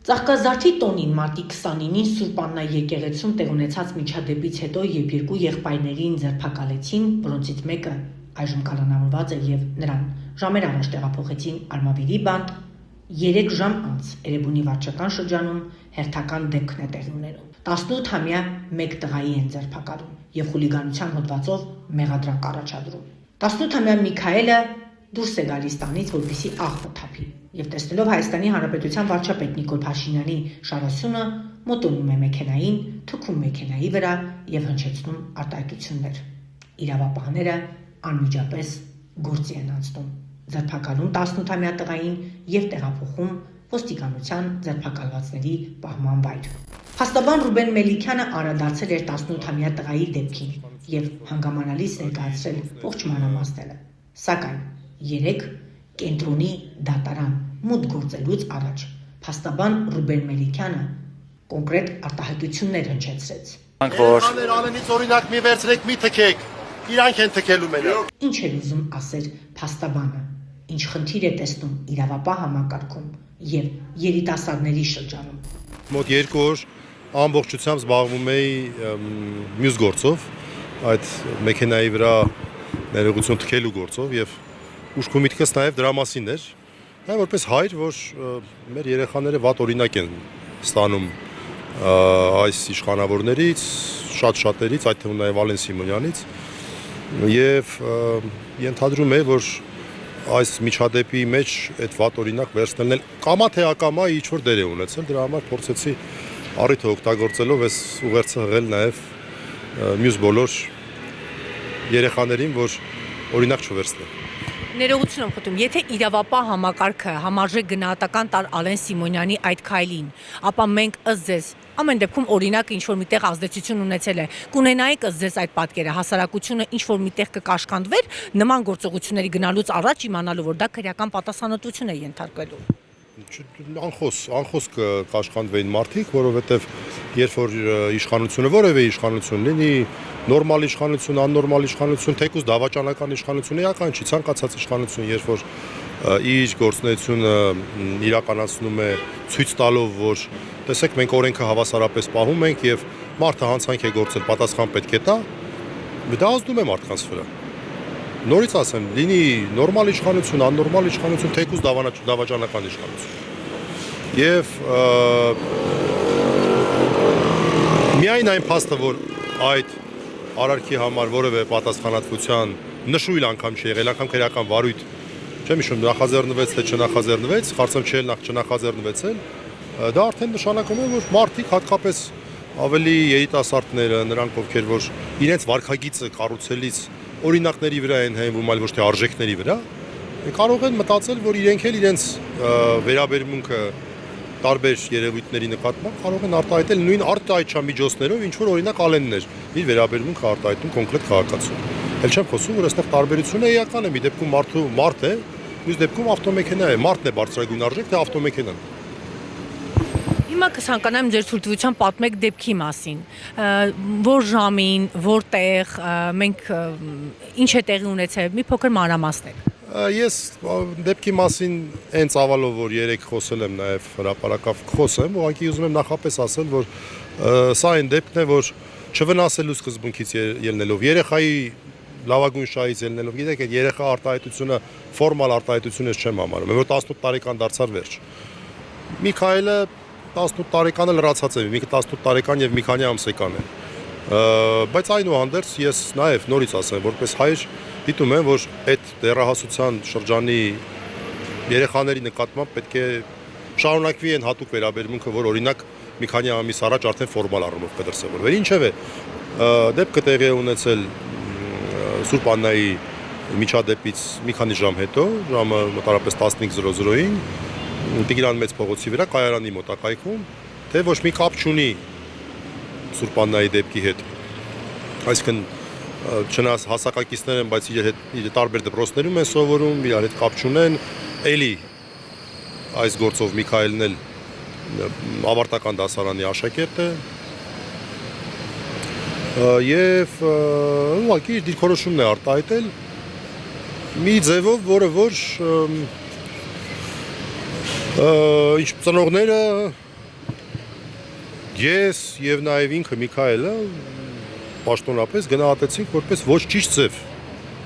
Ծաղկազարդի տոնին մարտի 29-ին Սուրբ Աննա եկեղեցում տեղ ունեցած միջադեպից հետո, երբ երկու եղբայրներին ձերբակալեցին, որոնցից մեկը այժմ կալանավորված է եւ նրան ժամեր առաջ տեղափոխեցին Արմավիրի բանտ, 3 ժամ անց Էրեբունի վարչական շրջանում հերթական դեպքն է տեղի ունենում։ 18-ամյա մեկ տղայի են ձերբակալում եւ խուլիգանության հոդվածով մեղադրանք առաջադրում։ 18-ամյա Միքայելը դուրս է գալիս տանից, որպեսզի աղբը թափի, եւ տեսնելով Հայաստանի Հանրապետության վարչապետ Նիկոլ Փաշինյանի շարասյունը, մոտենում է մեքենային, թքում մեքենայի վրա եւ հնչեցնում արտահայտություններ։ Իրավապահները անմիջապես գործի են անցնում, ձերբակալում 18-ամյա տղային եւ տեղափոխում ոստիկանության ձերբակալվածների պահման վայր։ Փաստաբան Ռուբեն Մելիքյանը անդրադարձել էր 18-ամյա տղայի դեպքին եւ հանգամանալից ներկայացրել ողջ մանրամասները, սակայն 3 կենտրոնի դատարան մուտք գործելուց առաջ փաստաբան Ռուբեն Մելիքյանը կոնկրետ արտահայտություններ հնչեցրեց։ Անենից օրինակ մի վերցրեք, մի թքեք, իրանք են թքելու մենակ։ Ինչ է ուզում ասել փաստաբանը, ինչ խնդիր է տեսնում իրավապահ համակարգում եւ երիտասարդների շրջանում։ Մոտ 2 օր ամբողջությամբ զբաղվում էի մյուս գործով, այդ մեքենայի վրա ներողություն թքելու գործով եւ ուշքու միտքս նաեւ դրա մասին էր։ Նա որպես հայր, որ մեր երեխաները վատ օրինակ են ստանում այս իշխանավորներից, շատերից, այդ թվում նաեւ Ալեն Սիմոնյանից, եւ ենթադրում է, որ այս միջադեպի մեջ այդ վատ օրինակ վերցնելն կամա թե ակամա ինչ որ դեր է ունեցել, դրա համար փորձեցի առիթը օգտագործելով այս ուղերձը հղել նաեւ մյուս բոլոր երեխաներին, որ օրինակ չվերցնեն։ Ներողություն եմ խնդրում, եթե իրավապահ համակարգը համարժեք գնահատական տար Ալեն Սիմոնյանի այդ քայլին, ապա մենք ըստ ձեզ ամեն դեպքում օրինակը ինչ որ միտեղ ազդեցություն ունեցել է, կունենայիք ըստ ձեզ այդ պատկերը, հասարակությունը ինչ որ միտեղ կկաշկանդվեր նման գործողությունների գնալուց առաջ իմանալու, որ դա քրեական պատասխանատվություն է ենթարկվելու։ Անխոս կկաշկանդվեին մարդիկ, որովհետև երբ որ իշխանությունը որևէ իշխանություն լինի, նորմալ իշխանություն, աննորմալ իշխանություն, թեկուզ դավաճանական իշխանություն, էական չի, ցանկացած իշխանություն, երբ որ իր գործունեությունը իրականացնում է ցույց տալով, որ տեսեք, մենք օրենքը հավասարապես պահում ենք եւ մարդը հանցանք է գործել, պատասխան պետք է տա, դա ազդում է մարդկանց վրա։ Նորից ասեմ, լինի նորմալ իշխանություն, աննորմալ իշխանություն, թեկուզ դավաճանական իշխանություն։ Եվ միայն այն փաստը, որ այդ արարքի համար որևէ պատասխանատվության նշույլ անգամ չի եղել, անգամ քրեական վարույթ, չեմ հիշում նախաձեռնվեց թե չնախաձեռնվեց, կարծեմ չէ չնախաձեռնվեց էլ, դա արդեն նշանակում է, որ մարդիկ հատկապես ավելի երիտասարդները, նրանք ովքեր որ իրենց վարքագիծը կառուցելիս օրինակների վրա են հենվում, այլ ոչ թե արժեքների վրա, կարող են մտածել, որ իրենք էլ իրենց վերաբերմունքը տարբեր երևույթների նկատմամբ կարող են արտահայտել նույն արտահայտչամիջոցներով, ինչ որ օրինակ Ալենն էր իր վերաբերմունքը արտահայտում կոնկրետ քաղաքացու։ Էլ չեմ խոսում, որ այստեղ տարբերությունը էական է, մի դեպքում մարդ է, մյուս դեպքում ավտոմեքենա է, մարդն է բարձրագույն արժեք, թե ավտոմեքենան։ Հիմա կցանկանամ ձեր ցույցության պատմեք դեպքի մասին, որ ժամին, որտեղ, մենք ինչ է տեղի ունեցել, մի փոքր մանրամասներ։ Ես դեպքի մասին այն ծավալով, որ երեք խոսել եմ, նաև հրապարակավ խոսեմ, ուղղակի ուզում եմ նախապես ասել, որ սա այն դեպքն է, որ չվնասելու սկզբունքից ելնելով, երեխայի լավագույն շահից ելնելով, գիտեք, այդ երեխա արտահայտությունը ֆորմալ արտահայտություն չեմ համարում, որ 18 տարեկան դարձար վերջ։ Միքայելը 18 տարեկանը լրացած է, մի 18 տարեկան եւ մի քանի ամսեկան է։ Բայց այնուհանդերձ ես նաեւ նորից ասեմ, որպես հայր դիտում եմ, որ այդ դեռահասության շրջանի երեխաների նկատմամբ պետք է շարունակվի այն հատուկ վերաբերմունքը, որ օրինակ մի քանի ամիս առաջ արդեն ֆորմալ առումով կդրսևորվեր։ Ինչևէ, դեպքը տեղի է ունեցել Սուրբ Աննայի միջադեպից մի քանի ժամ հետո, ժամը մոտավորապես 15:00-ին Տիգրան Մեծ փողոցի վրա կայարանի մոտակայքում, թե ոչ մի կապ չունի Սուրբ Աննայի դեպքի հետ։ Այսինքն չնայած հասակակիցներ են, բայց իր տարբեր դպրոցներում են սովորում, իրար հետ կապ չունեն, էլի այս գործով Միքայելն էլ ավարտական դասարանի աշակերտ է եւ ուղղակի իր դիրքորոշումն է արտահայտել մի ձևով, որը որ ինչ ծնողները Ես եւ նաեւ ինքը Միքայելը պաշտոնապես գնահատեցինք որպես ոչ ճիշտ ձև։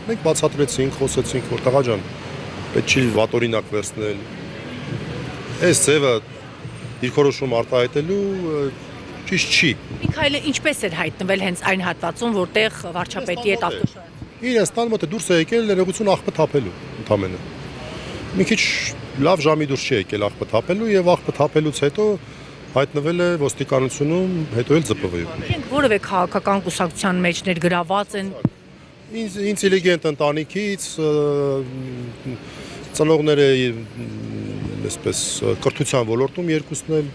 Մենք բացատրեցինք, խոսեցինք, որ տղա ջան, պետք չի վատօրինակ վերցնել։ Այս ձևը դիրքորոշում արտահայտելու ճիշտ չի։ Միքայելը ինչպես էր հայտնվել հենց այն հատվածում, որտեղ վարչապետի հետ ավտոշարը։ Իրենստան մոտ դուրս է եկել ներողություն աղբը թափելու ընդամենը։ Մի քիչ լավ ժամի դուրս չի եկել աղբը թափելու եւ աղբը թափելուց հետո հայտնվել է ոստիկանությունում, հետո էլ ԶՊՎ-ում։ Իրենք որևէ քաղաքական կուսակցության մեջ ներգրաված են։ Ինտելիգենտ ընտանիքից ծնողները այսպես կրթության ոլորտում երկուսն էլ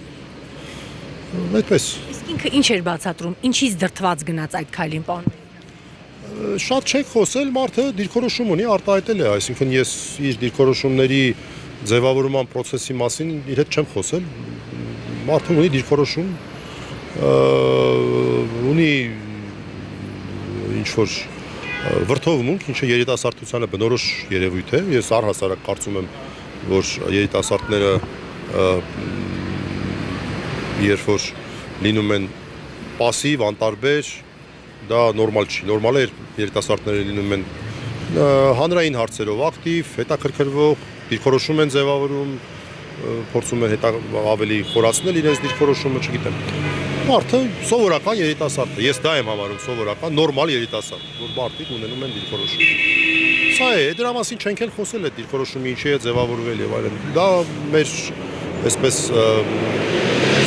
այդպես։ Իսկ ինքը ինչ էր բացատրում, ինչից դրթված գնաց այդ քայլին, պարոն։ Շատ չեք խոսել, մարդը դիրքորոշում ունի, արտահայտել է, այսինքն ես իր դիրքորոշումների ձևավորման process-ի մասին իր հետ չեմ խոսել։ Մարդը ունի դիրքորոշում, ունի ինչ-որ վրդովմունք, ինչը երիտասարդությանը բնորոշ երևույթ է։ Ես առհասարակ կարծում եմ, որ երիտասարդները երբ որ լինում են պասիվ, անտարբեր, դա նորմալ չի։ Նորմալ է երիտասարդները լինում են հանրային հարցերով ակտիվ, հետաքրքրվող, դիրքորոշում են ձևավորում, փորձում են ավելի խորացնել իրենց դիրքորոշումը, չգիտեմ։ Մարդը սովորական երիտասարդ է։ Ես դա եմ համարում սովորական, նորմալ երիտասարդ, որ մարդիկ ունենում են դիրքորոշում։ Սա է, դրա մասին չենք էլ խոսել այդ դիրքորոշումը ինչի է ձևավորվել եւ այլն։ Դա մեր այսպես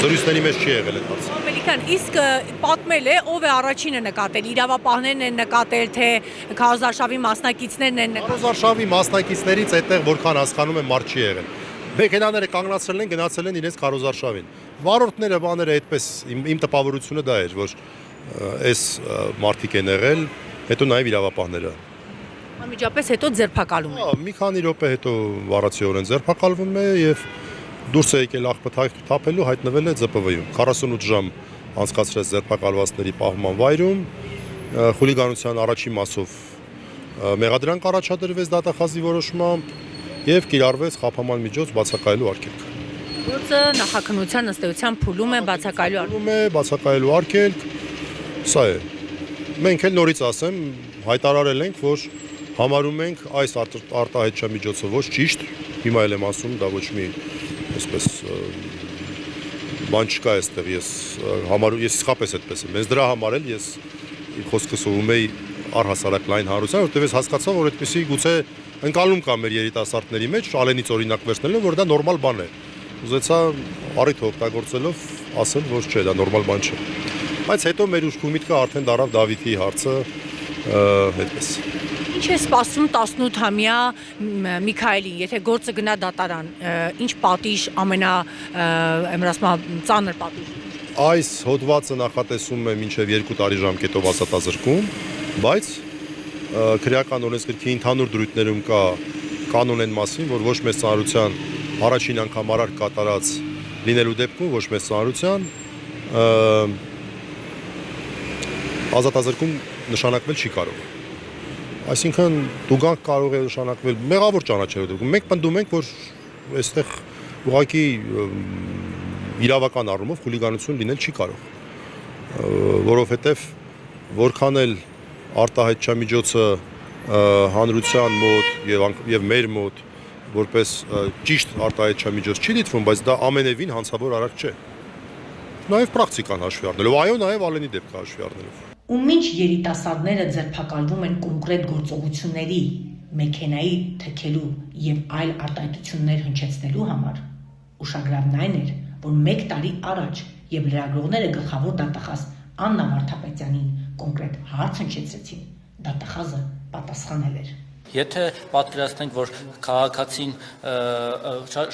զրույցների մեջ չի եղել այդ հարցը։ Մելիքյան, իսկ պատմել է, ով է առաջինը նկատել, իրավապահներն են նկատել, թե քարոզարշավի մասնակիցներն են նկատել։ Քարոզարշավի մասնակիցներից այդտեղ որքան հասկանում եմ մարդ չի եղել։ Մեքենաները կանգնացրել են, գնացել են իրենց քարոզարշավին։ Վարորդները, բաները այդպես իմ տպավորությունը դա էր, որ այս մարդիկ են եղել, հետո նաև իրավապահները։ Անմիջապես հետո ձերբակալում է։ Մի քանի րոպե հետո վառացիորեն ձերբակալվում է եւ դուրս է եկել աղբը թափելու, հայտնվել է ԶՊՎ-ում։ 48 ժամ անցկացրեց ձերբակալվածների պահման վայրում, խուլիգանության առաջին մասով մեղադրանք առաջադրվեց դատախազի որոշմամբ եւ կիրառվեց խափաման միջոց բացակայելու արգելք։ Գործը նախաքննության ըստ էության փուլում է բացակայելու արգելք։ Սա է։ Մենք էլ նորից ասեմ, հայտարարել ենք, որ համարում ենք այս արտահայտչա միջոցը ոչ ճիշտ, հիմա էլ եմ ասում, դա ոչ մի այսպես բան չկա այստեղ, ես իսկապես այդպես եմ։ Ես դրա համար էլ ես խոսքս ուղում եի առհասարակ լայն հանրության, որտեղ ես հասկացա, որ այդպեսի գուցե ընկալում կա մեր երիտասարդների մեջ, ալենից օրինակ վերցնելով, որ դա նորմալ բան է։ Ուզեցա առիթը օգտագործելով ասել, որ չէ, դա նորմալ բան չէ։ Բայց հետո մեր ուշքի միտքը արդեն դարավ Դավիթի հարցը այդպես։ Ինչ է սպասում 18-ամյա Միքայելին, եթե գործը գնա դատարան, ինչ պատիժ ծանր պատիժ։ Այս հոդվածը նախատեսում է մինչև 2 տարի ժամկետով ազատազրկում, բայց քրեական օրենսգրքի ընդհանուր դրույթներում կա կանոն այն մասին, որ ոչ մեծ ծանրության առաջին անգամ արար կատարած լինելու դեպքում ոչ մեծ ծանրության ազատազրկում նշանակվել չի կարող։ Այսինքն դուգանք կարող է նշանակվել մեղավոր ճանաչելու դեպքում։ Մենք պնդում ենք, որ այստեղ ուղղակի իրավական առումով խուլիգանություն լինել չի կարող, որովհետև որքան էլ արտահայտչամիջոցը հանրության մոտ եւ մեր մոտ որպես ճիշտ արտահայտչամիջոց չի դիտվում, բայց դա ամենևին հանցավոր արարք չէ։ Նաեւ պրակտիկան հաշվի առնելով, այո, նաեւ ալենի դեպքը հաշվի առնելով։ Ու մինչ երիտասարդները ձերբակալվում են կոնկրետ գործողությունների, մեքենայի թքելու եւ այլ արտահայտություններ հնչեցնելու համար, ուշագրավն այն էր, որ 1 տարի առաջ եւ լրագրողները գլխավոր դատախազ Աննա Վարդապետյանին կոնկրետ հարց հնչեցրեցին, դատախազը պատասխանել էր։ Եթե պատկերացնենք, որ քաղաքացին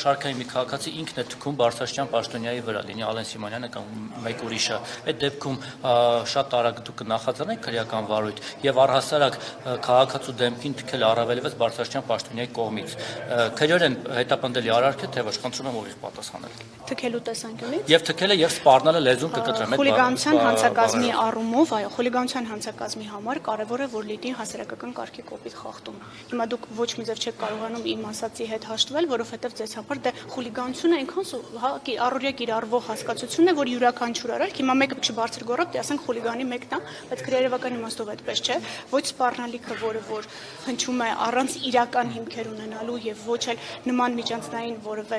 շարքային մի քաղաքացի ինքն է թքում Բարսաշյան պաշտոնյայի վրա, լինի Ալեն Սիմոնյանը կամ մեկ ուրիշը, այդ դեպքում շատ արագ դուք նախաձեռնեք քրեական վարույթ եւ առհասարակ քաղաքացու դեմքին թքել առավելևս Բարսաշյան պաշտոնյայի կողմից։ Քրերեն հետապնդելի արարք է, թե ոչ, խնդրում եմ ուրիշ պատասխանել։ Թքելու տեսանկյունից։ Եվ թքելը եւ սպառնալը լեզուն կկտրեմ։ Խուլիգանության հանցակազմի առումով, այո, խուլիգանության հանցակազմի համար կարևոր է, որ լինի հասարակական կարգի կոպիտ խախտում։ Հիմա դուք ոչ մի ձև չեք կարողանում իմ ասացի հետ հաշտվել, որովհետև ձեզ համար դե խուլիգանությունը այնքան առօրյա կիրառվող հասկացություն է, որ յուրաքանչյուր արարք հիմա մեկը չբարձր գոռապ, դե ասենք խուլիգանի մեկն է, բայց քրեերևական իմաստով այդպես չէ, ոչ սպառնալիքը, որը որ հնչում է առանց իրական հիմքեր ունենալու եւ ոչ էլ նման միջանցքային որևէ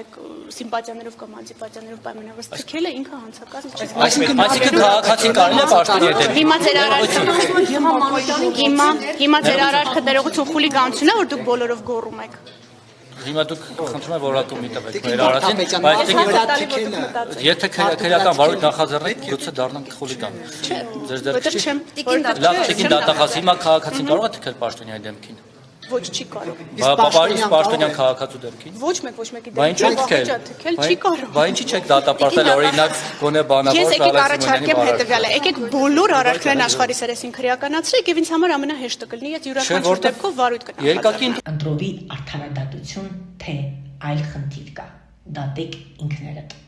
սիմպաթիաներով կամ անտիպաթիաներով պայմանավորված թքելը ինքը հանցակազմ չէ։ Այսինքն քաղաքացին կարելի է պաշտպանել դեպի Հիմա ձեր արարքը հիմա ձեր արարքը դերողություն խուլիգանություն է, որ դուք բոլորով գոռում եք։ Հիմա դուք խնդրում եք որակում մի տվեք մեր արարածին, բայց եթե քրեական վարույթ նախաձեռնեք, գուցե դառնանք խուլիգան։ Ձեր դեպքում լավ տիկին դատախազ հիմա քաղաքացին կարող է թքել պաշտոնյայի դեմքին։ Ոչ չի կարող։ Բավարար պաշտոնյան քաղաքացու դեմքին։ Ոչ մեկի Բա ինչու եք թքել չի կարող։ Բա ինչի՞ չեք դատապարտել օրինակ գոնե բանավոր Ես եկեք առաջարկեմ հետեւյալը, եկեք բոլոր արարքներն աշխարհի սերեսին քրեականացրեք եւ ինձ համար ամենահեշտը կլինի ես յուրաքանչյուր դեպքով վարույթ կնախաձեռնեմ։ Ընտրովի արդարադատություն, թե այլ խնդիր կա, դատեք ինքներդ։